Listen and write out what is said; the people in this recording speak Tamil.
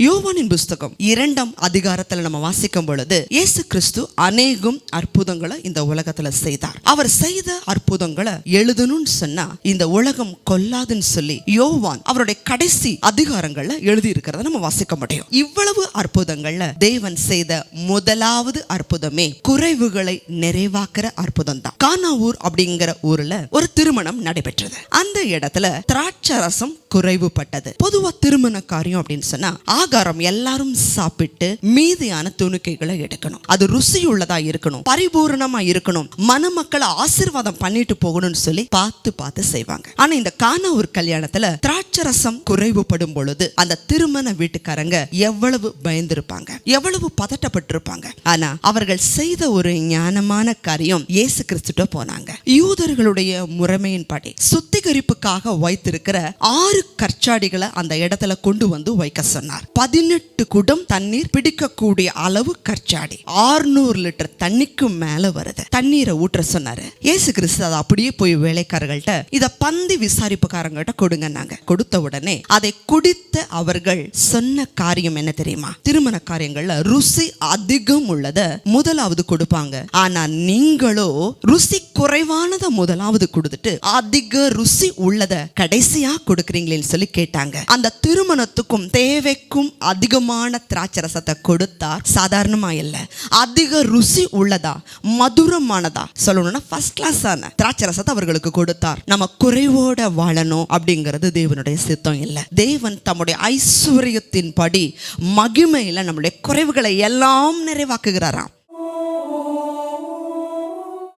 யோவானின் புஸ்தகம் 2ஆம் அதிகாரத்துல நம்ம வாசிக்கும் பொழுது இயேசு கிறிஸ்து அநேகம் அற்புதங்களை இந்த உலகத்துல செய்தார். அவர் செய்த அற்புதங்களை எழுதணும்னு சொன்னா இந்த உலகம் கொல்லாதுன்னு சொல்லி யோவான் அவருடைய கடைசி அதிகாரங்கள்ல எழுதி இருக்கிறத நம்ம வாசிக்க முடியும். இவ்வளவு அற்புதங்கள்ல தேவன் செய்த முதலாவது அற்புதமே குறைவுகளை நிறைவாக்குற அற்புதம் தான். கானாவூர் அப்படிங்கிற ஊர்ல ஒரு திருமணம் நடைபெற்றது. அந்த இடத்துல திராட்சை ரசம் குறைவுபட்டது. பொதுவா திருமண காரியம் அப்படின்னு சொன்னா ஆகாரம் எல்லாரும் சாப்பிட்டு மீதியான துணுக்கைகளை எடுக்கணும். அது ருசியுள்ளதா இருக்கணும், பரிபூரணமா இருக்கணும், மணமக்களை ஆசீர்வாதம் பண்ணிட்டு போகணும்னு சொல்லி பார்த்து செய்வாங்க. ஆனா இந்த கானாவூர் கல்யாணத்துல திராட்சை ரசம் குறைவுபடும் பொழுது அந்த திருமண வீட்டுக்காரங்க எவ்வளவு பயந்திருப்பாங்க, எவ்வளவு பதட்டப்பட்டிருப்பாங்க. ஆனா அவர்கள் செய்த ஒரு ஞானமான காரியம், இயேசு கிறிஸ்துட்ட போனாங்க. யூதர்களுடைய முறைமையின்படி சுத்திகரிப்புக்காக வைத்திருக்கிற 6 கற்சாடிகளை அந்த இடத்துல கொண்டு வந்து வைக்க சொன்னார். 18 குடம் தண்ணீர் பிடிக்கக்கூடிய அளவு கற்சாடி, 600 லிட்டர் தண்ணிக்கு மேல வருது. தண்ணீரை ஊற்ற சொன்னாரு. இயேசு கிறிஸ்து அதை அப்படியே போய் வேலைக்காரர்கள்ட்ட இத பந்தி விசாரிப்புக்காரங்கிட்ட கொடுங்கன்னாங்க. கொடுத்த உடனே அதை குடித்த அவர்கள் சொன்ன காரியம் என்ன தெரியுமா? திருமண காரியங்கள்ல ருசி அதிகம் உள்ளத முதலாவது கொடுப்பாங்க, ஆனா நீங்களோ ருசி குறைவானத முதலாவது கொடுத்துட்டு அதிக ருசி உள்ளத கடைசியா கொடுக்கறீங்களேன்னு சொல்லி கேட்டாங்க. அந்த திருமணத்துக்கும் தேவைக்கும் அதிகமான திராட்சை ரசத்தை கொடுத்தார். சாதாரணமா இல்ல, அதிக ருசி உள்ளதா, மதுரமானதா, சொல்லணும்னா ஃபர்ஸ்ட் கிளாஸான திராட்சை ரசத்தை அவர்களுக்கு கொடுத்தார். நம்ம குறைவோட வாழணும் அப்படிங்கிறது தேவனுடைய சித்தம் இல்ல. தேவன் தம்முடைய ஐஸ்வர்யத்தின் படி மகிமையில நம்முடைய குறைவுகளை எல்லாம் நிறைவாக்குகிறாராம்.